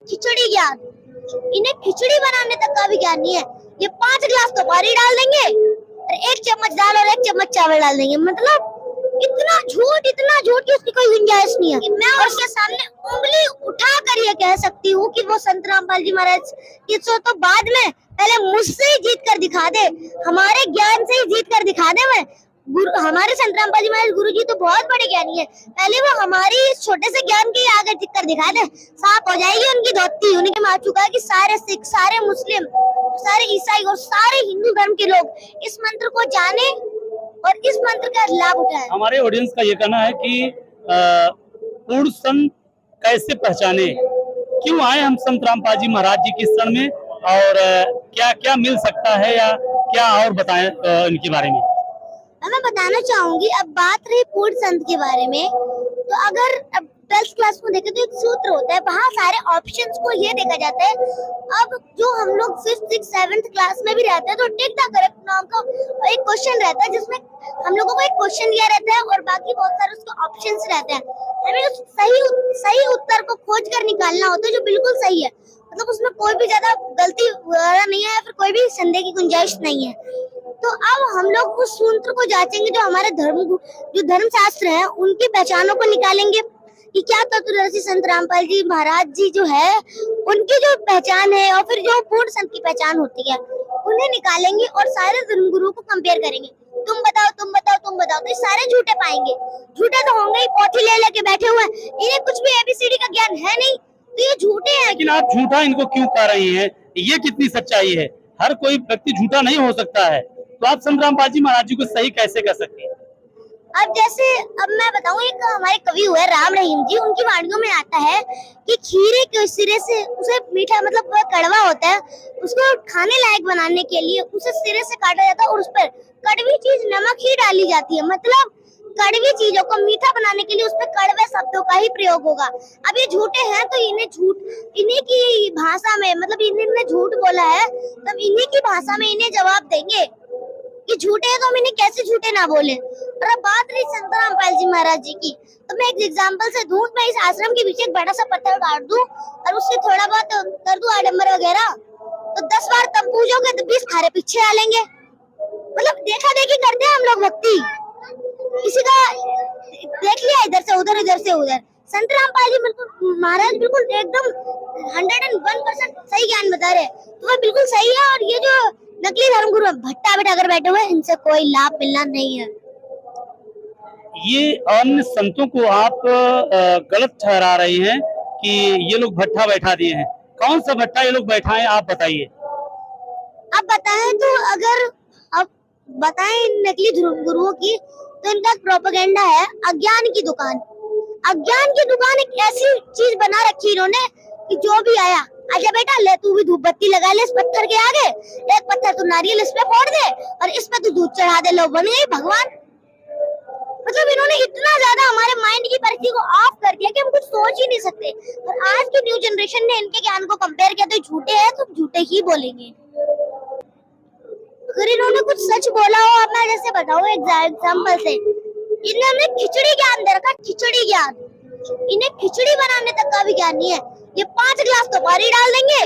खिचड़ी ज्ञान। इन्हें खिचड़ी बनाने तक का भी ज्ञान नहीं है। ये 5 गिलास तो पानी डाल देंगे और 1 चम्मच दाल और 1 चम्मच चावल डाल देंगे। मतलब इतना झूठ कि उसकी कोई गुंजाइश नहीं है। मैं उसके सामने उंगली उठा कर ये कह सकती हूँ कि वो संत रामपाल जी महाराज की तो बाद में पहले मुझसे ही जीत कर दिखा दे, हमारे ज्ञान से ही जीत कर दिखा दे। मैं हमारे संत रामपाल जी महाराज गुरु जी तो बहुत बड़े ज्ञानी है, पहले वो हमारी इस छोटे से ज्ञान के आगे टिक कर दिखा दे, साफ हो जाएगी उनकी धोती। उन्हें मान चुका है कि सारे सिख, सारे मुस्लिम, सारे ईसाई और सारे हिंदू धर्म के लोग इस मंत्र को जाने और इस मंत्र का लाभ उठाए। हमारे ऑडियंस का ये कहना है कि पूर्ण संत कैसे पहचाने, क्यों आए हम संत रामपाल जी महाराज जी की शरण में, और क्या क्या मिल सकता है या क्या और बताएं इनके बारे में। मैं बताना चाहूंगी, अब बात रही पूर्ण संत के बारे में, तो अगर अब 12th क्लास में देखें तो एक सूत्र होता है, वहाँ सारे ऑप्शंस को ये देखा जाता है। अब जो हम लोग 5th, 6th, 7th क्लास में भी रहते हैं तो टिक द करेक्ट नाम का एक क्वेश्चन रहता है, जिसमें हम लोगों को एक क्वेश्चन दिया रहता है और बाकी बहुत सारे उसके ऑप्शंस रहते हैं। हमें उस सही उत्तर को खोज कर निकालना होता है जो बिल्कुल सही है, मतलब उसमें कोई भी ज्यादा गलती नहीं है या फिर कोई भी संदेह की गुंजाइश नहीं है। तो अब हम लोग उस सूत्र को जांचेंगे जो हमारे जो धर्म शास्त्र है उनकी पहचानों को निकालेंगे कि क्या तत्वदर्शी संत रामपाल जी महाराज जी जो है उनकी जो पहचान है और फिर जो पूर्ण संत की पहचान होती है उन्हें निकालेंगे और सारे धर्म गुरुओं को कंपेयर करेंगे। तुम बताओ तुम बताओ तुम बताओ, तो सारे झूठे पाएंगे। झूठे तो होंगे ही, पोथी ले लेके बैठे हुए हैं, इन्हें कुछ भी एबीसीडी का ज्ञान है नहीं, तो ये झूठे हैं। लेकिन आप झूठा इनको क्यों कह रही हैं, ये कितनी सच्चाई है? हर कोई व्यक्ति झूठा नहीं हो सकता है, तो आप संत रामपाल जी महाराज जी को सही कैसे कर सकते हैं? अब जैसे अब मैं बताऊं, एक हमारे कवि हुए राम रहीम जी, उनकी वाणियों में आता है कि खीरे के सिरे से उसे मीठा, मतलब वह कड़वा होता है, उसको खाने लायक बनाने के लिए उसे सिरे से काटा जाता है और उस पर कड़वी चीज नमक ही डाली जाती है। मतलब कड़वी चीजों को मीठा बनाने के लिए उस पर कड़वे शब्दों का ही प्रयोग होगा। अब ये झूठे हैं तो इन्हीं की भाषा में, मतलब इन्होंने झूठ बोला है तब इन्हीं की भाषा में इन्हें जवाब देंगे कि झूठे हैं, तो हम इन्हें कैसे झूठे ना बोले। और अब बात रही संत रामपाल जी महाराज जी की, तो मैं एक एग्जांपल से दूं, मैं इस आश्रम के पीछे एक बड़ा सा पत्थर गाड़ दूं और उससे थोड़ा बहुत कर दूं आडंबर वगैरह, तो 10 बार तब पूजोगे तो 20 थारे पीछे आ लेंगे। मतलब देखा देखी करते हैं हम लोग भक्ति, किसी का देख लिया इधर से उधर इधर से उधर। संत रामपाल जी बिल्कुल महाराज बिल्कुल एकदम 101% सही ज्ञान बता रहे, तो वह बिल्कुल सही है। और ये जो नकली धर्म गुरु भट्टा बेटा अगर बैठे हुए, इनसे कोई लाभ मिलना नहीं है। ये अन्य संतों को आप गलत ठहरा रही हैं कि ये लोग भट्टा बैठा दिए हैं। कौन सा भट्टा ये लोग बैठाएं, आप बताइए। अब बताएं तो अगर अब बताएं नकली धर्म गुरुओं की, तो इनका प्रोपेगेंडा है अज्ञान की दुकान। अज्ञान की दुकान एक ऐसी चीज बना रखी इन्होंने कि जो भी आया, आजा बेटा ले तू भी धूप बत्ती लगा ले इस पत्थर के आगे, एक पत्थर तू नारियल इस पे फोड़ दे और इस पे तू दूध चढ़ा दे, लो बन गई भगवान। मतलब इन्होंने इतना ज्यादा हमारे माइंड की परिधि को ऑफ कर दिया कि हम कुछ सोच ही नहीं सकते। और आज की न्यू जनरेशन ने इनके ज्ञान को कंपेयर किया तो झूठे हैं तो झूठे ही बोलेंगे। अगर इन्होंने कुछ सच बोला हो, अब मैं जैसे बताऊं एग्जाम्पल से, इन्होंने खिचड़ी ज्ञान दे रखा, खिचड़ी ज्ञान। इन्हें खिचड़ी बनाने तक का भी ज्ञान नहीं है। ये 5 गिलास तो पानी डाल देंगे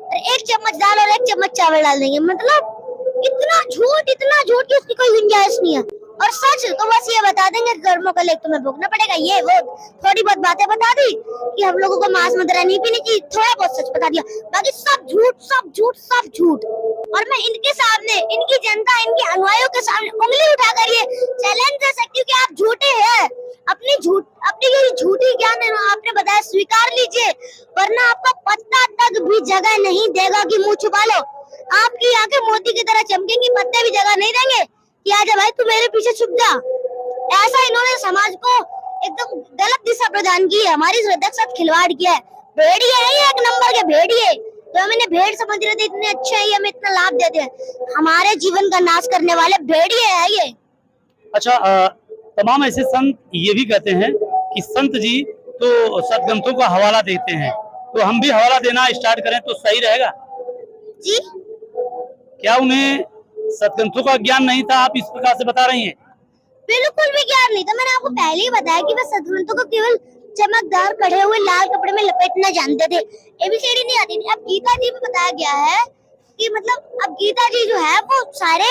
और 1 चम्मच दाल और 1 चम्मच चावल डाल देंगे। मतलब इतना झूठ कि उसकी कोई गुंजाइश नहीं है। और सच तो बस ये बता देंगे कर्मों का लेख तुम्हें भोगना पड़ेगा, ये वो थोड़ी बहुत बातें बता दी कि हम लोगों को मांस मदिरा नहीं पीने की, थोड़ा बहुत सच बता दिया, बाकी सब झूठ सब झूठ सब झूठ। और मैं इनके सामने, इनकी जनता, इनके अनुयायियों के सामने उंगली उठाकर ये चैलेंज दे सकती हूँ कि आप झूठे हैं। अपनी ये झूठी ज्ञान आपने बताया स्वीकार लीजिए, वरना आपका पत्ता तक भी जगह नहीं देगा कि मुंह छुपा लो। आपकी आंखें मोती की तरह चमकेंगी, पत्ते भी जगह नहीं देंगे कि आजा भाई तू मेरे पीछे छुप जा। ऐसा इन्होंने समाज को एकदम गलत दिशा प्रदान की है, हमारी श्रद्धा के साथ खिलवाड़ किया है। भेड़िए है ये, 1 नंबर के भेड़िए, तो हम इन्हें भेड़ समझ रहे थे, इतने अच्छे हैं, हमें इतना लाभ देते हैं। हमारे जीवन का नाश करने वाले भेड़िए है ये। अच्छा, तमाम ऐसे संत ये भी कहते हैं कि संत जी तो सदग्रंथों का हवाला देते हैं, तो हम भी हवाला देना स्टार्ट करें तो सही रहेगा जी? क्या उन्हें सदग्रंथों का ज्ञान नहीं था, आप इस प्रकार से बता रही हैं? बिल्कुल भी ज्ञान नहीं था। मैंने आपको पहले ही बताया कि मैं सदग्रंथों को केवल चमकदार कढ़े हुए लाल कपड़े में लपेटना जानते थे, एबीसीडी नहीं आती थी। अब गीता जी में बताया गया है कि मतलब अब गीता जी जो है वो सारे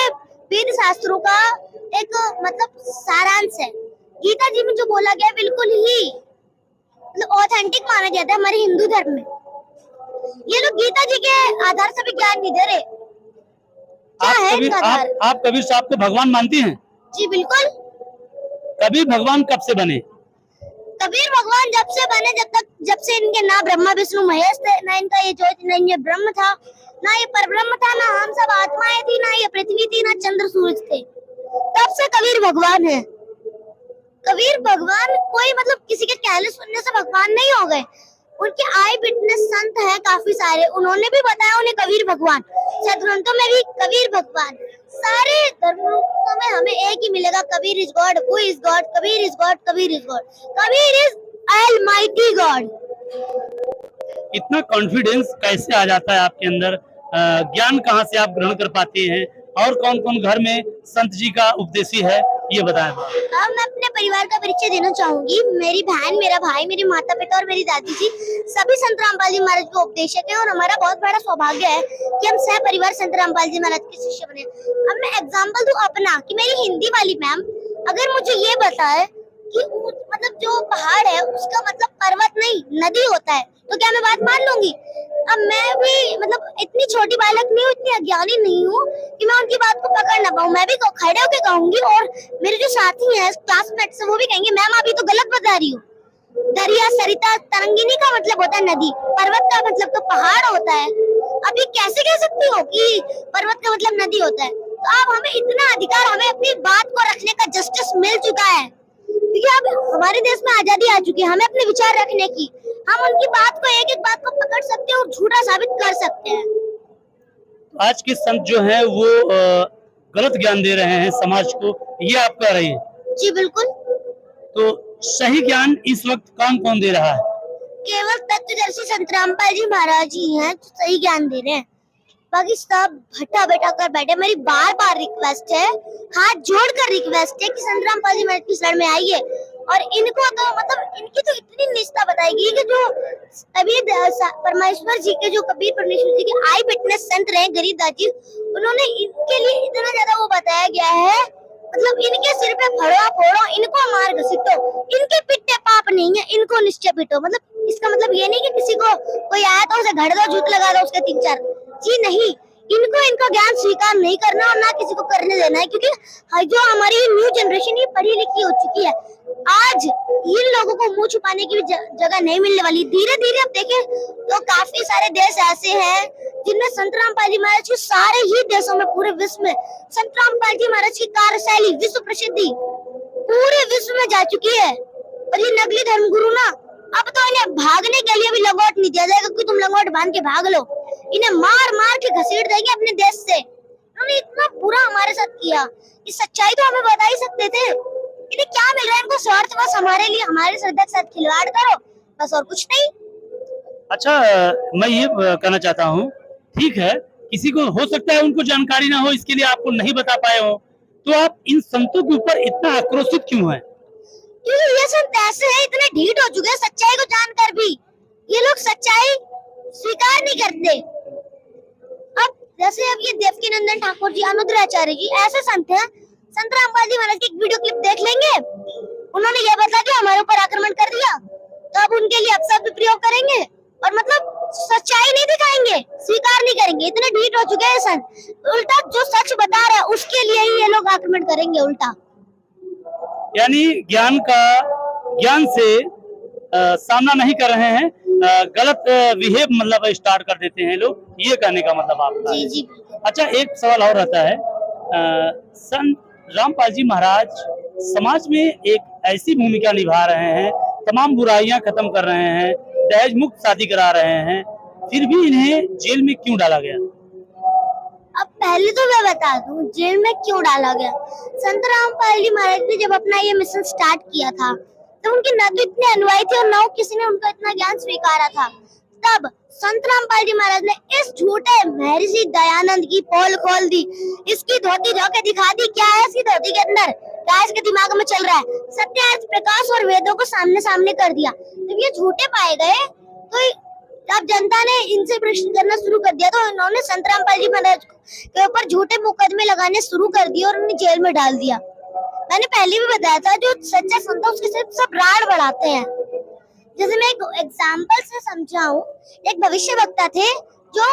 वेद शास्त्रों का एक मतलब सारांश है। गीता जी में जो बोला गया है बिल्कुल ही मतलब ऑथेंटिक माना जाता है हमारे हिंदू धर्म में। ये लोग गीता जी के आधार से भी ज्ञान नहीं दे रहे। क्या है इनका आधार? आप कबीर साहब को भगवान मानती हैं? जी बिल्कुल। कबीर भगवान कब से बने? कबीर भगवान जब से बने जब से इनके ना ब्रह्मा विष्णु महेश थे, ना इनका ये ज्योति, ना ये ब्रह्म था, ना ये परब्रह्म था, ना हम सब आत्माएं थी, ना ये पृथ्वी थी, ना चंद्र सूरज थे, तब से कबीर भगवान है। कबीर भगवान कोई मतलब किसी के कहने सुनने से भगवान नहीं हो गए। उनके आई विटनेस संत हैं काफी सारे, उन्होंने भी बताया उन्हें कबीर भगवान। सदग्रंथों में भी कबीर भगवान। सारे धर्मों में हमें एक ही मिलेगा, Kabir is God, who is God, Kabir is God, Kabir is God, Kabir is almighty God. इतना कॉन्फिडेंस कैसे आ जाता है आपके अंदर? ज्ञान कहाँ से आप ग्रहण कर पाती हैं? और कौन कौन घर में संत जी का उपदेशी है, ये बताएं। अब मैं अपने परिवार का परिचय देना चाहूंगी। मेरी बहन, मेरा भाई, मेरी माता पिता और मेरी दादी जी सभी संत रामपाल जी महाराज के उपदेशक हैं और हमारा बहुत बड़ा सौभाग्य है कि हम सह परिवार संत रामपाल जी महाराज के शिष्य बने। अब मैं एग्जाम्पल दूं अपना कि मेरी हिंदी वाली मैम अगर मुझे ये बताए कि मतलब जो पहाड़ है उसका मतलब पर्वत नहीं नदी होता है, तो क्या मैं बात मान लूंगी? अब मैं भी मतलब इतनी छोटी बालक नहीं हूँ, इतनी अज्ञानी नहीं हूँ कि मैं उनकी बात को पकड़ ना पाऊँ। मैं भी खड़े होकर कहूंगी और मेरे जो साथी हैं क्लासमेट्स वो भी कहेंगे मैम आप ये तो गलत बता रही हो। दरिया, सरिता, तरंगिनी का मतलब होता है नदी, पर्वत का मतलब तो पहाड़ होता है। अब ये कैसे कह सकती हो कि पर्वत का मतलब नदी होता है? तो अब हमें इतना अधिकार, हमें अपनी बात को रखने का जस्टिस मिल चुका है क्योंकि अब हमारे देश में आजादी आ चुकी है, हमें अपने विचार रखने की। हम उनकी बात को एक एक बात को पकड़ सकते हैं और झूठा साबित कर सकते हैं। आज के संत जो हैं वो गलत ज्ञान दे रहे हैं समाज को, ये आप कह रही हैं? जी बिल्कुल। तो सही ज्ञान इस वक्त कौन कौन दे रहा है? केवल तत्वदर्शी संत रामपाल जी महाराज ही हैं जो सही ज्ञान दे रहे हैं, बाकी सब भट्टा बैठा कर बैठे। मेरी बार बार रिक्वेस्ट है, हाथ जोड़कर रिक्वेस्ट है कि संत रामपाल जी महाराज की शरण में आइए और इनको तो मतलब इनकी तो इतनी निष्ठा बताएगी कि जो अभी परमेश्वर जी के जो कबीर परमेश्वर जी के आई विटनेस संत रहे गरीबदास जी, उन्होंने इनके लिए इतना ज्यादा वो बताया गया है मतलब इनके सिर पे फड़ो फोड़ो, इनको मार घसीटो, इनके पिट्टे पाप नहीं है, इनको निश्चय पिटो। मतलब इसका मतलब ये नहीं कि किसी को कोई आया तो उसे घड़ दो, जूत लगा दो उसके 3-4, जी नहीं। इनको इनका ज्ञान स्वीकार नहीं करना और ना किसी को करने देना है क्योंकि जो हमारी न्यू जनरेशन ये पढ़ी लिखी हो चुकी है। आज इन लोगों को मुंह छुपाने की भी जगह नहीं मिलने वाली। धीरे धीरे अब देखें तो काफी सारे देश ऐसे हैं जिनमें संत रामपाल जी महाराज की सारे ही देशों में पूरे विश्व में संत रामपाल जी महाराज की कार्यशैली विश्व प्रसिद्धि पूरे विश्व में जा चुकी है। और ये नकली धर्म गुरु ना अब तो इन्हें भागने के लिए भी लंगोट नहीं दिया जाएगा कि तुम लंगोट बांध के भाग लो, इन्हें मार मार के घसीट देंगे अपने देश से। उन्होंने इतना बुरा हमारे साथ किया, इस सच्चाई तो हमें बता ही सकते थे। इन्हें क्या मिल रहा है? इनको स्वार्थ बस हमारे लिए हमारे श्रद्धा के साथ खिलवाड़ करो बस और कुछ नहीं। अच्छा, मैं ये कहना चाहता हूँ, ठीक है किसी को हो सकता है उनको जानकारी ना हो इसके लिए आपको नहीं बता पाए हो, तो आप इन संतों के ऊपर इतना आक्रोशित क्यों है? क्योंकि ये संत ऐसे हैं, इतने ढीठ हो चुके हैं सच्चाई को जानकर भी। ये लोग सच्चाई स्वीकार नहीं करते। अब जैसे अब ये देवकीनंदन ठाकुर जी, अनुद्राचार्य जी ऐसे संत हैं। संत रामपाल जी महाराज की एक वीडियो क्लिप देख लेंगे, उन्होंने ये बता दिया हमारे ऊपर आक्रमण कर दिया, तो अब उनके लिए अपशब्द प्रयोग करेंगे और मतलब सच्चाई नहीं दिखाएंगे, स्वीकार नहीं करेंगे। इतने ढीठ हो चुके हैं संत, उल्टा जो सच बता रहे हैं उसके लिए ही ये लोग आक्रमण करेंगे उल्टा। यानी ज्ञान से सामना नहीं कर रहे हैं, गलत बिहेव मतलब स्टार्ट कर देते हैं लोग, ये कहने का मतलब आपका? जी जी। अच्छा, एक सवाल और रहता है, संत रामपाल जी महाराज समाज में एक ऐसी भूमिका निभा रहे हैं, तमाम बुराइयां खत्म कर रहे हैं, दहेज मुक्त शादी करा रहे हैं, फिर भी इन्हें जेल में क्यों डाला गया? अब पहले तो मैं बता दूं जेल में क्यों डाला गया। संत रामपाल जी महाराज ने जब अपना ये मिशन स्टार्ट किया था तो उनके न तो इतने अनुयायी थे और न किसी ने उनका इतना ज्ञान स्वीकारा था। तब संत रामपाल जी महाराज ने इस झूठे महर्षि दयानंद की पोल खोल दी, इसकी धोती धो के दिखा दी क्या है इसकी धोती के अंदर, क्या इसके दिमाग में चल रहा है। सत्य अर्थ प्रकाश और वेदों को सामने सामने कर दिया। जब ये झूठे पाए गए तो जब जनता ने इनसे प्रश्न करना शुरू कर दिया तो इन्होंने संत रामपाल जी महाराज के ऊपर झूठे मुकदमे लगाने शुरू कर दिए और उन्हें जेल में डाल दिया। मैंने पहले भी बताया था जो सच्चा संत है उसके सिर्फ सब राड़ बढ़ाते हैं। जैसे मैं एक एग्जाम्पल से समझाऊं, एक भविष्य वक्ता थे जो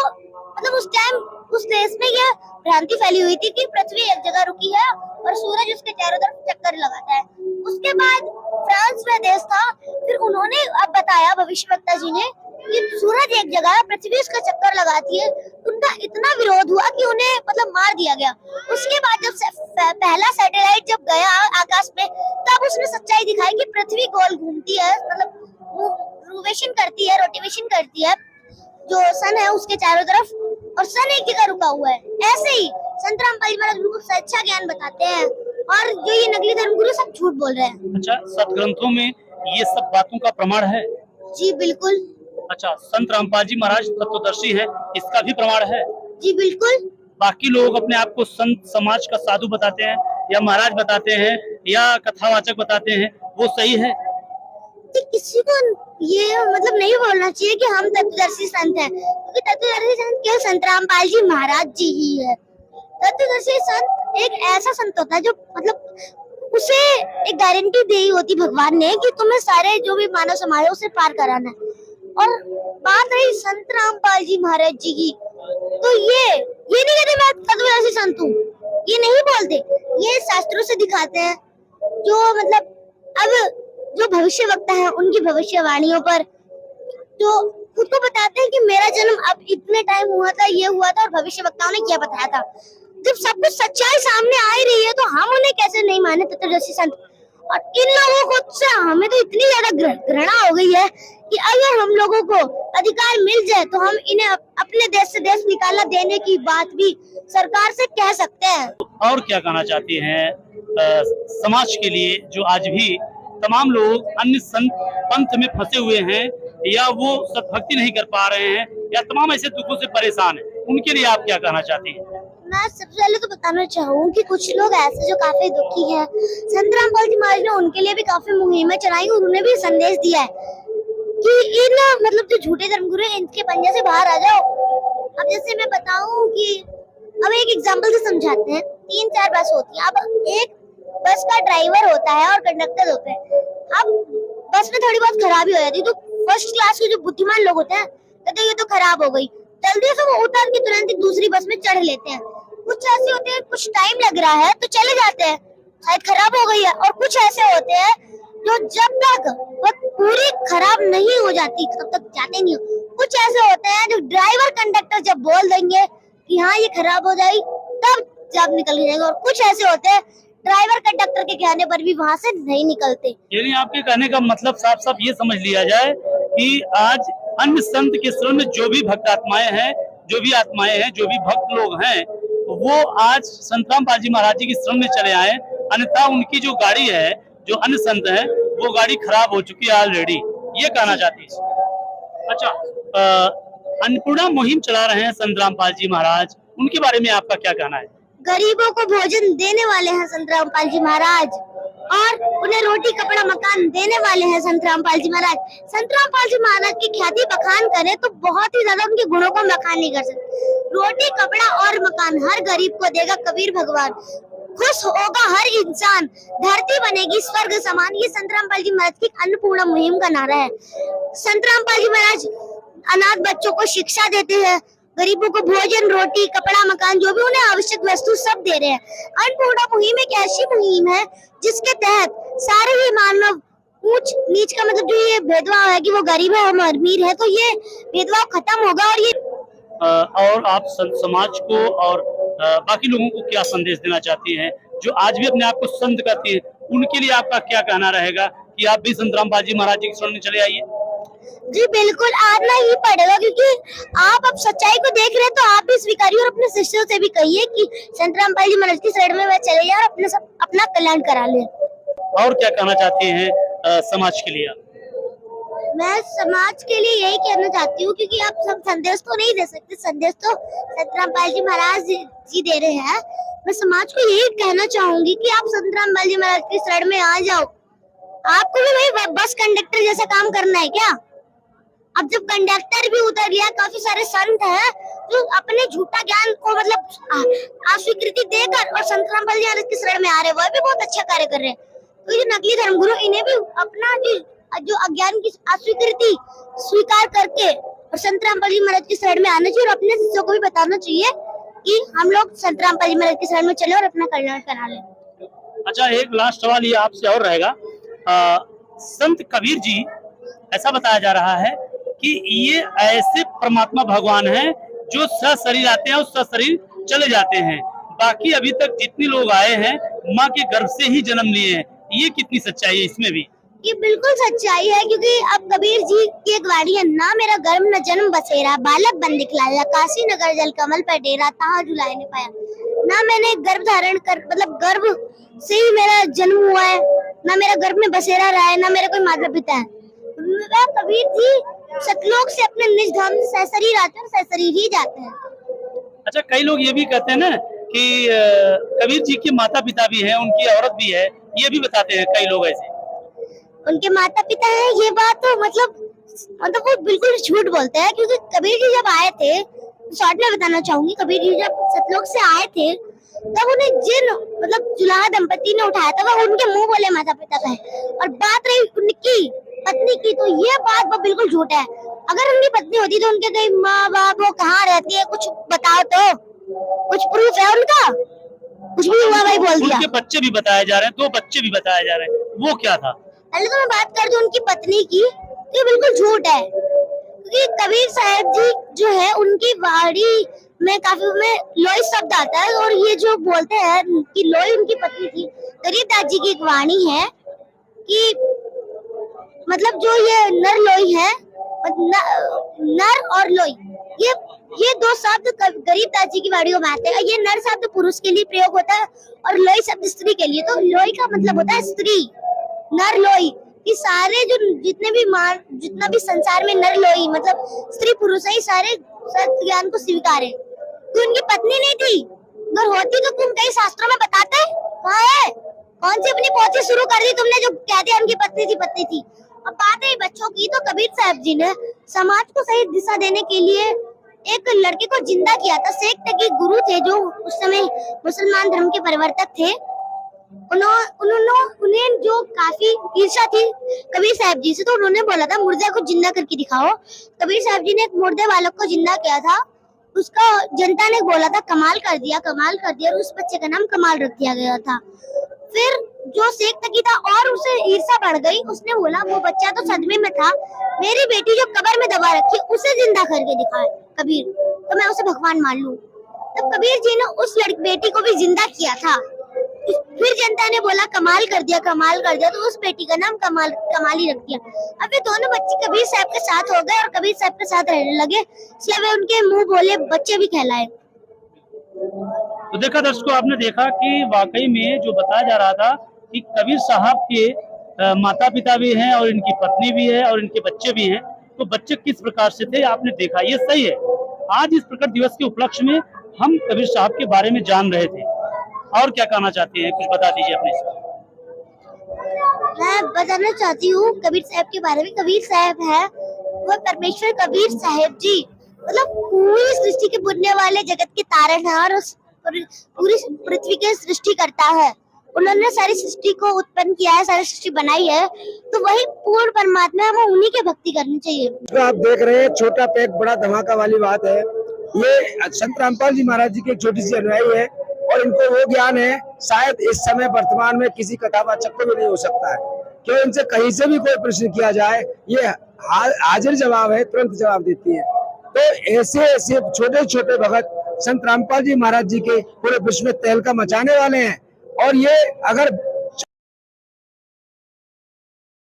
मतलब उस टाइम उस देश में यह भ्रांति फैली हुई थी कि पृथ्वी एक जगह रुकी है और सूरज उसके चारों तरफ चक्कर लगाता है। उसके बाद फ्रांस में देश था, फिर उन्होंने अब बताया भविष्य वक्ता जी ने कि सूरज एक जगह है, पृथ्वी उसका चक्कर लगाती है। उनका इतना विरोध हुआ कि उन्हें मतलब मार दिया गया। उसके बाद जब पहला सैटेलाइट जब गया आकाश में तब उसने सच्चाई दिखाई कि पृथ्वी गोल घूमती है, मतलब रोटेशन करती है, रोटेशन करती है जो सन है उसके चारों तरफ, और सन एक जगह रुका हुआ है। ऐसे ही संत रामपाल जी महाराज बिल्कुल सच्चा ज्ञान बताते हैं और जो ये नकली धर्मगुरु सब झूठ बोल रहे हैं। अच्छा, सदग्रंथों में ये सब बातों का प्रमाण है? जी बिल्कुल। अच्छा, संत रामपाल जी महाराज तत्वदर्शी है, इसका भी प्रमाण है? जी बिल्कुल। बाकी लोग अपने आप को संत समाज का साधु बताते हैं या महाराज बताते हैं या कथावाचक बताते हैं, वो सही है? किसी को ये मतलब नहीं बोलना चाहिए कि हम तत्वदर्शी संत हैं, क्योंकि तत्वदर्शी संत केवल संत रामपाल जी महाराज जी ही है। तत्वदर्शी संत एक ऐसा संत होता है जो मतलब उसे एक गारंटी दी होती भगवान ने कि तुम्हें सारे जो भी मानव समाज है उसे पार कराना है। और बात रही संत रामपाल जी महाराज जी की, तो ये नहीं कहते मैं तत्वदर्शी संत हूँ, ये नहीं बोलते, ये शास्त्रों से दिखाते हैं। जो मतलब अब जो भविष्य वक्ता है उनकी भविष्यवाणियों पर जो खुद को बताते हैं कि मेरा जन्म अब इतने टाइम हुआ था, ये हुआ था, और भविष्य वक्ताओं ने क्या बताया था। जब सब कुछ सच्चाई सामने आ ही रही है तो हम उन्हें कैसे नहीं माने तत्वदर्शी संत। और इन लोगों को से हमें तो इतनी ज्यादा घृणा हो गई है कि अगर हम लोगों को अधिकार मिल जाए तो हम इन्हें अपने देश से देश निकाला देने की बात भी सरकार से कह सकते हैं। और क्या कहना चाहती हैं समाज के लिए जो आज भी तमाम लोग अन्य संत पंथ में फंसे हुए हैं या वो सतभक्ति नहीं कर पा रहे हैं या तमाम ऐसे दुखों से परेशान हैं, उनके लिए आप क्या कहना चाहती हैं? मैं सबसे पहले तो बताना चाहूँ कि कुछ लोग ऐसे जो काफी दुखी हैं, संत रामपाल जी महाराज ने उनके लिए भी काफी मुहिमें चलाई और उन्हें भी संदेश दिया है कि इन मतलब जो झूठे धर्मगुरु हैं इनके पंजे से बाहर आ जाओ। अब जैसे मैं बताऊं कि अब एक एग्जांपल से समझाते हैं। 3-4 बस होती है, अब एक बस का ड्राइवर होता है और कंडक्टर होते हैं। अब बस में थोड़ी बहुत खराबी हो जाती है तो फर्स्ट क्लास के जो बुद्धिमान लोग होते हैं कहते हैं ये तो खराब हो गई, जल्दी से वो उतर के तुरंत दूसरी बस में चढ़ लेते हैं। कुछ ऐसे होते हैं कुछ टाइम लग रहा है तो चले जाते हैं, शायद खराब हो गई है, और कुछ ऐसे होते हैं जो जब तक वो पूरी खराब नहीं हो जाती तब तक जाते नहीं हो। कुछ ऐसे होते हैं जो ड्राइवर कंडक्टर जब बोल देंगे कि हाँ ये खराब हो जाएगी तब जब निकल जाएंगे, और कुछ ऐसे होते हैं ड्राइवर कंडक्टर के कहने पर भी वहाँ से नहीं निकलते। यानी आपके कहने का मतलब साफ साफ ये समझ लिया जाए कि आज अन्य संत के शरण में जो भी भक्त आत्माएं हैं, जो भी आत्माएं हैं, जो भी भक्त लोग हैं, वो आज संत रामपाल जी महाराज जी की शरण में चले आए, अन्यथा उनकी जो गाड़ी है, जो अन्य संत है, वो गाड़ी खराब हो चुकी है ऑलरेडी, ये कहना चाहती है। अच्छा, अन्नपूर्णा मुहिम चला रहे हैं संत रामपाल जी महाराज, उनके बारे में आपका क्या कहना है? गरीबों को भोजन देने वाले हैं संत रामपाल जी महाराज, और उन्हें रोटी कपड़ा मकान देने वाले हैं संत रामपाल जी महाराज। संत रामपाल जी महाराज की ख्याति बखान करें तो बहुत ही ज्यादा उनके गुणों को बखान नहीं कर सकते। रोटी कपड़ा और मकान हर गरीब को देगा कबीर भगवान, खुश होगा हर इंसान, धरती बनेगी स्वर्ग समान। ये संत रामपाल जी महाराज की अन्नपूर्णा मुहिम का नारा है। संत रामपाल जी महाराज अनाथ बच्चों को शिक्षा देते हैं, गरीबों को भोजन रोटी कपड़ा मकान जो भी उन्हें आवश्यक वस्तु सब दे रहे हैं। अन्नपूर्णा मुहिम एक ऐसी मुहिम है जिसके तहत सारे ही मानव ऊंच नीच का मतलब जो ये भेदभाव है कि वो गरीब है हम अमीर है, तो ये भेदभाव खत्म होगा। और ये और आप संत समाज को और बाकी लोगों को क्या संदेश देना चाहती हैं जो आज भी अपने आप को संत कहती है, उनके लिए आपका क्या कहना रहेगा कि आप भी संत रामपाल जी महाराज जी की शरण में चले आइए? जी बिल्कुल आना ही पड़ेगा, क्योंकि आप अब सच्चाई को देख रहे हैं तो आप भी स्वीकारिए और अपने शिष्यों से भी कहिए कि संत रामपाल जी महाराज की शरण में वह चले जाए और अपना कल्याण करा ले। और क्या कहना चाहती हैं समाज के लिए? मैं समाज के लिए यही कहना चाहती हूँ, क्योंकि आप सब संदेश तो नहीं दे सकते, संदेश तो संत रामपाल जी महाराज जी दे रहे हैं। मैं समाज को यही कहना चाहूंगी कि आप संत रामपाल जी महाराज की शरण में आ जाओ। आपको भी भाई बस कंडक्टर जैसा काम करना है क्या? अब जब कंडक्टर भी उतर गया, काफी सारे संत हैं जो अपने झूठा ज्ञान को मतलब अस्वीकृति देकर और संत रामपाल जी महाराज की शरण में आ रहे हैं, वह भी बहुत अच्छा कार्य कर रहे हैं। तो ये नकली धर्मगुरु, इन्हें भी अपना जो अज्ञान की अस्वीकृति स्वीकार करके और संत रामपाल जी महाराज की शरण में आना चाहिए और अपने शिष्यों को भी बताना चाहिए कि हम लोग संत रामपाल जी महाराज की शरण में चले और अपना कल्याण करा लें। अच्छा, एक लास्ट सवाल ये आपसे और रहेगा। संत कबीर जी, ऐसा बताया जा रहा है कि ये ऐसे परमात्मा भगवान हैं जो सशरीर आते हैं और सशरीर चले जाते हैं, बाकी अभी तक जितने लोग आए हैं माँ के गर्भ से ही जन्म लिए हैं। ये कितनी सच्चाई है इसमें भी? ये बिल्कुल सच्चाई है, क्योंकि अब कबीर जी की एक वाणी है, ना मेरा गर्भ न जन्म बसेरा, बालक बन दिखलाया, काशी नगर जल कमल पर डेरा, तहाँ झुलाए न पाया। ना मैंने गर्भ धारण कर मतलब गर्भ से ही मेरा जन्म हुआ है, ना मेरा गर्भ में बसेरा रहा है, ना मेरा कोई माता पिता है। कबीर जी सतलोक से अपने निज धाम से सशरीर आते हैं और सशरीर ही जाते हैं। अच्छा, कई लोग ये भी कहते हैं ना कि कबीर जी के माता पिता भी हैं, उनकी औरत भी है, ये भी बताते हैं कई लोग ऐसे। उनके माता पिता हैं, ये बात तो मतलब वो बिल्कुल झूठ बोलते हैं, क्योंकि कबीर जी जब आए थे, शॉर्ट में बताना चाहूंगी, कबीर जी जब सतलोक से आए थे तब उन्हें जिन मतलब जुलाहा दंपति ने उठाया था वह उनके मुंह बोले माता पिता का है। और बात रही उनकी पत्नी की, तो ये बात वो बिल्कुल झूठ है। अगर उनकी पत्नी होती तो उनके कई माँ बाप वो कहाँ रहती है, कुछ बताओ तो, कुछ प्रूफ है उनका? कुछ भी हुआ भाई बोल दिया। उनके बच्चे भी बताए जा रहे हैं, 2 बच्चे भी बताए जा रहे हैं, वो क्या था? पहले तो मैं बात कर दूं उनकी पत्नी की, तो ये बिल्कुल झूठ है, क्योंकि कबीर साहब जी जो है उनकी वाणी में काफी में लोई शब्द आता है, और ये जो बोलते हैं कि लोई उनकी पत्नी थी, गरीबदास जी की एक वाणी है कि मतलब जो ये नर लोई है, नर और लोई, ये 2 शब्द गरीबदास जी की वाणियों में आते हैं। ये नर शब्द पुरुष के लिए प्रयोग होता है और लोई शब्द स्त्री के लिए। तो लोई का मतलब होता है स्त्री, नर लोई। ये सारे जो जितना भी संसार में नर लोई मतलब स्त्री पुरुष है, सारे सत्य ज्ञान को स्वीकार है। तो उनकी पत्नी नहीं थी, अगर होती तो तुम कई शास्त्रों में बताते। कहाँ है? कौन सी अपनी पोथी शुरू कर दी तुमने जो कहते हैं उनकी पत्नी थी? अब बात है बच्चों की, तो कबीर साहब जी ने समाज को सही दिशा देने के लिए एक लड़के को जिंदा किया था। शेख तकी गुरु थे जो उस समय मुसलमान धर्म के परिवर्तक थे। उन्हें जो काफी ईर्ष्या थी कबीर साहब जी से, तो उन्होंने बोला था मुर्दे को जिंदा करके दिखाओ। कबीर साहब जी ने एक मुर्दे बालक को जिंदा किया था, उसका जनता ने बोला था कमाल कर दिया, और उस बच्चे का नाम कमाल रख दिया गया था। फिर जो शेख तकी था और उसे ईर्ष्या बढ़ गई, उसने बोला वो बच्चा तो सदमे में था, मेरी बेटी जो कब्र में दबा रखी उसे जिंदा करके दिखाए कबीर, तो मैं उसे भगवान मान लूं। तब कबीर जी ने उस बेटी को भी जिंदा किया था। फिर जनता ने बोला कमाल कर दिया, तो उस बेटी का नाम कमाली रख दिया। अब ये दोनों बच्चे कबीर साहब के साथ हो गए और कबीर साहब के साथ रहने लगे, इसलिए वे उनके मुंह बोले बच्चे भी कहलाए। तो देखा दर्शकों, आपने देखा कि वाकई में जो बताया जा रहा था कि कबीर साहब के माता पिता भी हैं और इनकी पत्नी भी है और इनके बच्चे भी हैं। तो बच्चे किस प्रकार से थे आपने देखा, ये सही है। आज इस प्रकट दिवस के उपलक्ष्य में हम कबीर साहब के बारे में जान रहे थे। और क्या कहना चाहते हैं, कुछ बता दीजिए अपने से। मैं बताना चाहती हूँ कबीर साहब के बारे में। कबीर साहब है वो परमेश्वर कबीर साहब जी, मतलब पूरी सृष्टि के बुनने वाले, जगत के तारनहार और पूरी पृथ्वी के सृष्टि करता है। उन्होंने सारी सृष्टि को उत्पन्न किया है, सारी सृष्टि बनाई है, तो वही पूर्ण परमात्मा है, हमें उन्हीं की भक्ति करनी चाहिए। तो आप देख रहे हैं छोटा पैक बड़ा धमाका वाली बात है। ये संत रामपाल जी महाराज जी की एक छोटी सी अनुयायी है और इनको वो ज्ञान है शायद इस समय वर्तमान में किसी कथावाचक को भी नहीं हो सकता है। क्यों, इनसे कहीं से भी कोई प्रश्न किया जाए ये हाजिर जवाब है, तुरंत जवाब देती है। तो ऐसे छोटे छोटे भगत संत रामपाल जी महाराज जी के पूरे विश्व में तहलका मचाने वाले हैं। और ये अगर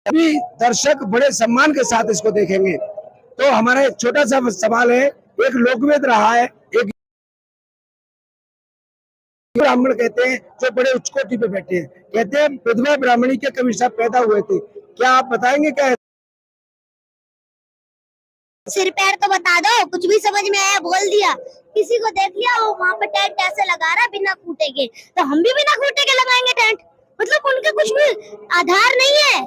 अभी दर्शक बड़े सम्मान के साथ इसको देखेंगे तो हमारा एक छोटा सा सवाल है। एक लोकवेद रहा है, एक ब्राह्मण कहते हैं जो बड़े उच्च कोटि पे बैठे हैं, कहते हैं विधवा ब्राह्मणी के कबीर साहब पैदा हुए थे। क्या आप बताएंगे क्या सिर पैर तो बता दो, कुछ भी समझ में आया बोल दिया। किसी को देख लिया वो वहाँ पे टेंट ऐसे लगा रहा बिना खूंटे के, तो हम भी बिना खूंटे के लगाएंगे टेंट। मतलब उनके कुछ भी आधार नहीं है।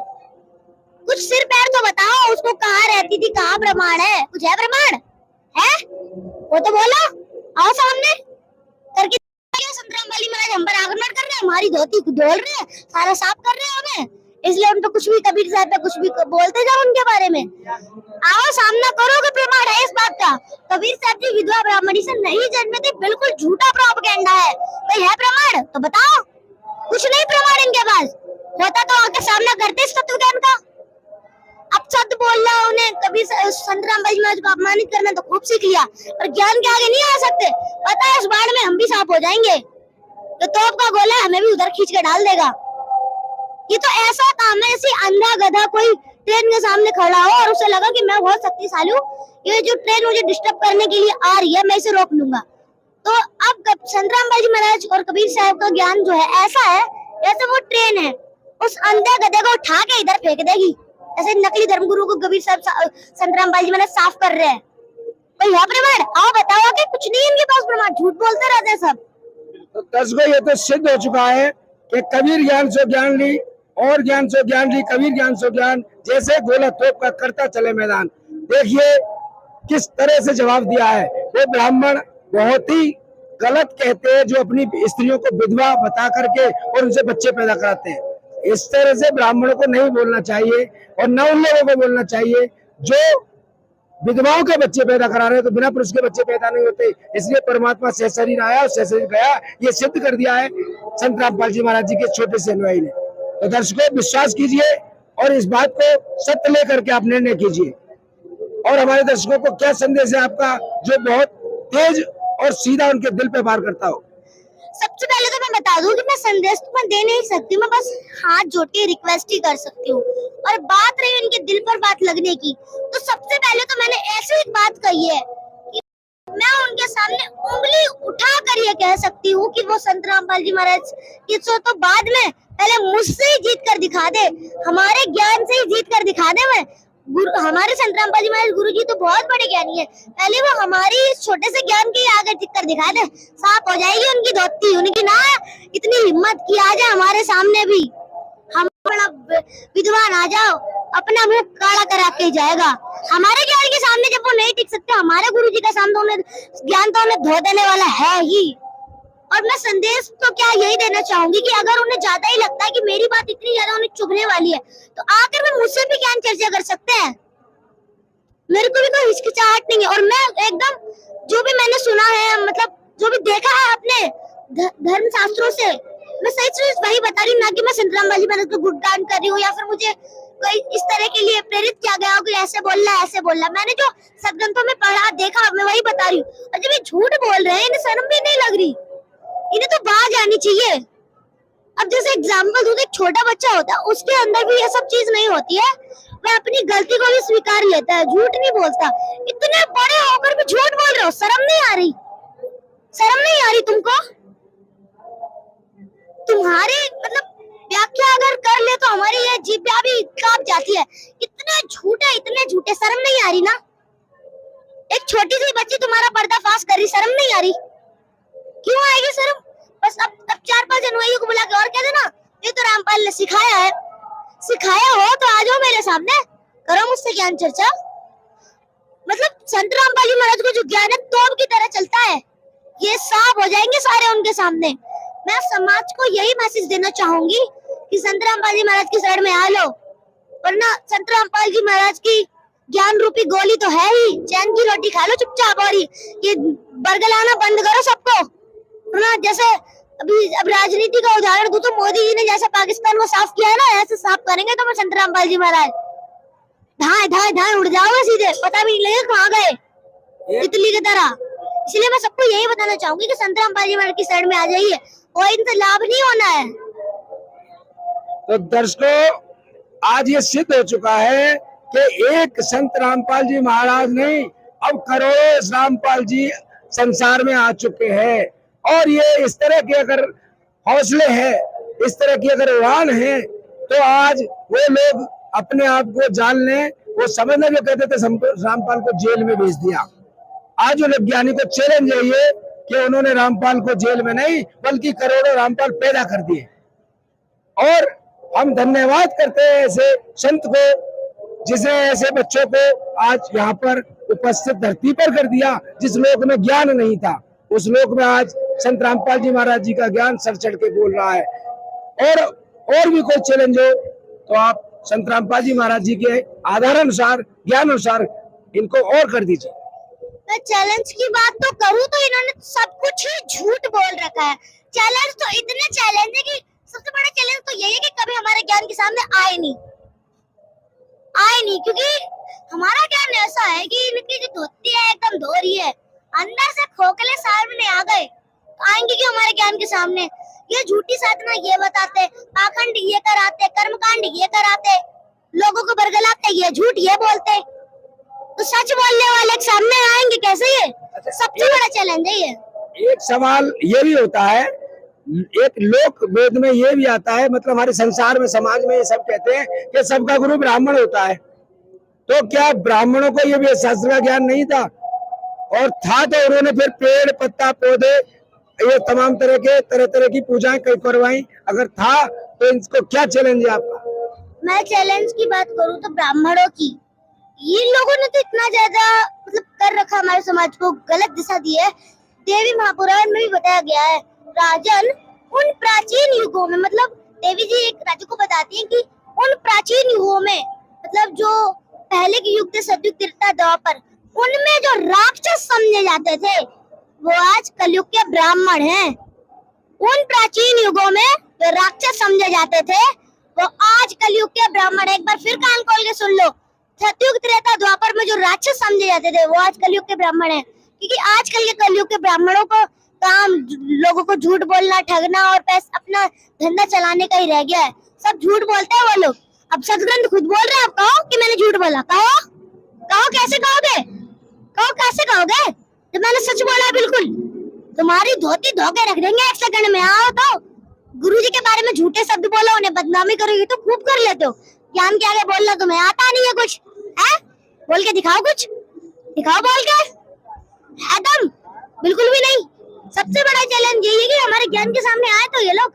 कुछ सिर पैर तो बताओ, उसको कहाँ रहती थी, कहाँ प्रमाण है? कुछ है प्रमाण? है वो तो बोलो, आओ सामने करके। संतराम वाली महाराज हम पर आक्रमण कर रहे हैं, हमारी धोती धोल रहे हैं, सारा साफ कर रहे हैं हमें, इसलिए हम तो कुछ भी कबीर साहब पे कुछ भी बोलते जाओ उनके बारे में। आओ सामना करो कि प्रमाण है इस बात का। कबीर साहब जी विधवा ब्राह्मणी से नहीं जन्मे थे, बिल्कुल झूठा प्रोपेगेंडा है। कोई है प्रमाण तो बताओ। कुछ नहीं प्रमाण इनके पास, होता तो आके सामना करते इस तत्व ज्ञान का। अब सत्य बोल रहा उन्हें कभी संतराम बाजी महाराज को अपमानित करना तो खूब सीख लिया, पर ज्ञान के आगे नहीं आ सकते। पता है इस बाढ़ में हम भी सांप हो जाएंगे, तो तोप का गोला हमें भी उधर खींच के डाल देगा। ये तो ऐसा काम है जैसे अंधा गधा कोई ट्रेन के सामने खड़ा हो और उसे लगा कि मैं बहुत शक्तिशाली हूँ, ये जो ट्रेन मुझे डिस्टर्ब करने के लिए आ रही है मैं इसे रोक लूंगा। तो अब संतराम बाजी महाराज और कबीर साहब का ज्ञान जो है ऐसा है जैसे वो ट्रेन है, उस अंधे गधे को उठा के इधर फेंक देगी। ऐसे नकली धर्मगुरु को कबीर साहब संतराम बाजी महाराज साफ कर रहे हैं। कोई है प्रमाण? आओ बताओ कि कुछ नहीं इनके पास प्रमाण, झूठ बोलते रहते हैं सब। तो 10 को ये तो सिद्ध हो चुका है कि कबीर ज्ञान सो ज्ञान ली, और ज्ञान सो ज्ञान ली, कबीर ज्ञान सो ज्ञान, जैसे गोला तोप का करता चले मैदान। देखिए किस तरह से जवाब दिया है। वो ब्राह्मण बहुत ही गलत कहते हैं जो अपनी स्त्रियों को विधवा बता करके और उनसे बच्चे पैदा कराते हैं। इस तरह से ब्राह्मणों को नहीं बोलना चाहिए, और न उन लोगों को बोलना चाहिए जो विधवाओं के बच्चे पैदा करा रहे हैं, तो बिना पुरुष के बच्चे पैदा नहीं होते। इसलिए परमात्मा से शरीर आया और से शरीर गया, ये सिद्ध कर दिया है संत रामपाल जी महाराज जी के छोटे से अनुयायी ने। तो दर्शकों विश्वास कीजिए और इस बात को सत्य लेकर के आप निर्णय कीजिए। और हमारे दर्शकों को क्या संदेश है आपका जो बहुत तेज और सीधा उनके दिल पे वार करता हो? सबसे पहले तो मैं बता दूं कि मैं संदेश तो मैं दे नहीं सकती, मैं बस हाथ जोड़ के रिक्वेस्ट ही कर सकती हूँ। और बात रही उनके दिल पर बात लगने की, तो सबसे पहले तो मैंने ऐसी एक बात कही है कि मैं उनके सामने उंगली उठा कर ये कह सकती हूँ कि वो संत रामपाल जी महाराज की तो बाद में पहले मुझसे ही जीत कर दिखा दे, हमारे ज्ञान से ही जीत कर दिखा दे। मैं हमारे संत रामपाल जी महाराज गुरु जी तो बहुत बड़े ज्ञानी है, पहले वो हमारी छोटे से ज्ञान के आगे टिक कर दिखा दे, साफ हो जाएगी उनकी धोती। उनकी ना इतनी हिम्मत की आ जाए हमारे सामने भी, हम बड़ा विद्वान आ जाओ अपना मुंह काला करा के जाएगा। हमारे ज्ञान के सामने जब वो नहीं टिक सकते, हमारे गुरु जी का सामने उन्हें ज्ञान तो उन्हें धो देने वाला है ही। और मैं संदेश तो क्या यही देना चाहूंगी कि अगर उन्हें ज्यादा ही लगता है कि मेरी बात इतनी ज्यादा उन्हें चुभने वाली है, तो आकर वो मुझसे भी ज्ञान चर्चा कर सकते हैं। मेरे को भी कोई हिचकिचाहट नहीं है, और मैं एकदम जो भी मैंने सुना है, मतलब जो भी देखा है अपने धर्म शास्त्रों से, मैं सही चीज वही बता रही हूँ, ना कि मैं संत रामपाल जी महाराज को गुणगान कर रही हूँ या फिर मुझे कोई इस तरह के लिए प्रेरित किया गया हो कि ऐसे बोलना ऐसे बोलना। मैंने जो सदग्रंथों में पढ़ा देखा मैं वही बता रही हूँ। और जब ये झूठ बोल रहे हैं इन्हें शर्म भी नहीं लग रही, इन्हें तो बाज आनी चाहिए। अब जैसे एग्जाम्पल दूं, एक छोटा बच्चा होता है उसके अंदर भी ये सब चीज नहीं होती है, वह अपनी गलती को भी स्वीकार लेता है, झूठ नहीं बोलता। इतने बड़े होकर भी झूठ बोल रहे हो, शर्म नहीं आ रही? शर्म नहीं आ रही तुमको? तुम्हारी मतलब व्याख्या अगर कर ले तो हमारी ये जिह्वा भी कांप जाती है। इतने झूठे, शर्म नहीं आ रही ना? एक छोटी सी बच्ची तुम्हारा पर्दाफाश कर रही, शर्म नहीं आ रही? क्यों आएगी शर्म? बस अब 4-5 अनुयायियों को बुला के और कह देना ये तो रामपाल ने सिखाया है। सिखाया हो तो आ जाओ मेरे सामने, करो मुझसे ज्ञान चर्चा। मतलब संत रामपाल जी महाराज को जो ज्ञान है तोप की तरह चलता है, ये साफ हो जाएंगे सारे उनके सामने। मैं समाज को यही मैसेज देना चाहूंगी कि संत रामपाल जी महाराज की शरण में आ लो, वरना संत रामपाल जी महाराज की ज्ञान रूपी गोली तो है ही, चैन की रोटी खा लो चुपचाप, और ये बरगलाना बंद करो सबको। ना जैसे अभी अब राजनीति का उदाहरण दूं तो मोदी जी ने जैसे पाकिस्तान को साफ किया है ना, ऐसे साफ करेंगे तो मैं संत रामपाल जी महाराज धाए उड़ जाओगे सीधे, पता भी नहीं लगेगा कहाँ गए, तितली की तरह। इसलिए मैं सबको यही बताना चाहूंगी कि संत रामपाल जी महाराज की शरण में आ जाइए, और इनसे लाभ नहीं होना है। तो दर्शकों आज ये सिद्ध हो चुका है कि एक संत रामपाल जी महाराज नहीं, अब करोड़ों रामपाल जी संसार में आ चुके हैं। और ये इस तरह के अगर हौसले हैं, इस तरह की अगर उड़ान है, तो आज वो लोग अपने आप को जान लें, वो समझने के कहते थे रामपाल को जेल में भेज दिया। आज उन ज्ञानी को चैलेंज है ये कि उन्होंने रामपाल को जेल में नहीं बल्कि करोड़ों रामपाल पैदा कर दिए। और हम धन्यवाद करते हैं ऐसे संत को जिसने ऐसे बच्चों को आज यहाँ पर उपस्थित धरती पर कर दिया। जिस लोक में ज्ञान नहीं था उस लोक में आज संत रामपाल जी महाराज जी का ज्ञान सर चढ़ के बोल रहा है। और भी कोई चैलेंज हो तो आप संत रामपाल जी महाराज जी के आधार अनुसार ज्ञान अनुसार इनको और कर दीजिए। मैं चैलेंज की बात तो करूँ तो इन्होंने सब कुछ ही झूठ बोल रखा है। चैलेंज तो इतने चैलेंज है कि सबसे बड़ा चैलेंज तो यही है कि कभी हमारे ज्ञान के सामने आए नहीं, क्योंकि हमारा ज्ञान ऐसा है कि इनकी जो धोती है एकदम धोरी है, अंदर से खोखले सामने आ गए आएंगे कि हमारे ज्ञान के सामने। ये झूठी साधना ये बताते, पाखंड ये कराते, कर्मकांड ये कराते, लोगों को बरगलाते, ये झूठ ये बोलते, तो सच बोलने वाले के सामने आएंगे कैसे? ये सबसे बड़ा चैलेंज है। ये एक सवाल ये भी होता है, एक लोक वेद में ये भी आता है, मतलब हमारे संसार में समाज में ये सब कहते हैं कि सबका गुरु ब्राह्मण होता है। तो क्या ब्राह्मणों को ये भी शास्त्र का ज्ञान नहीं था? और था तो उन्होंने फिर पेड़ पत्ता पौधे ये तमाम तरह की पूजाएं कई करवाई। अगर था तो इनको क्या चैलेंज है आपका? मैं चैलेंज की बात करूँ तो ब्राह्मणों की, इन लोगों ने तो इतना ज्यादा मतलब कर रखा, हमारे समाज को गलत दिशा दी है। देवी महापुराण में भी बताया गया है, राजन उन प्राचीन युगों में, मतलब देवी जी एक राजा को बताती हैं कि उन प्राचीन युगों में, मतलब जो पहले के युग थे, सतयुग, त्रेता, द्वापर, उनमें जो राक्षस समझे जाते थे वो आज कलयुग के ब्राह्मण हैं। उन प्राचीन युगों में जो राक्षस समझे जाते थे वो आज कलयुग के ब्राह्मण है। एक बार फिर कान खोल के सुन लो, सतयुग, त्रेता, द्वापर में जो राक्षस समझे जाते थे वो आज कलयुग के ब्राह्मण हैं। क्योंकि आजकल के कलयुग के ब्राह्मणों को काम लोगों को झूठ बोलना, ठगना और पैसा अपना धंधा चलाने का ही रह गया है। सब झूठ बोलते हैं वो लोग। अब सदग्रंथ खुद बोल रहे हैं, आप कहो कि मैंने झूठ बोला। कहो कैसे कहोगे? कैसे कहोगे जब मैंने सच बोला है? बिल्कुल तुम्हारी धोती धोके रख देंगे एक सेकंड में। आओ तो गुरुजी के बारे में झूठे शब्द बोलो, उन्हें बदनामी करोगी तो खूब कर लेते हो। ज्ञान के आगे बोलना तुम्हें आता नहीं है कुछ है? बोल के दिखाओ, कुछ दिखाओ बोल के। एकदम बिल्कुल भी नहीं। सबसे बड़ा चैलेंज यही है कि हमारे ज्ञान के सामने आए तो ये लोग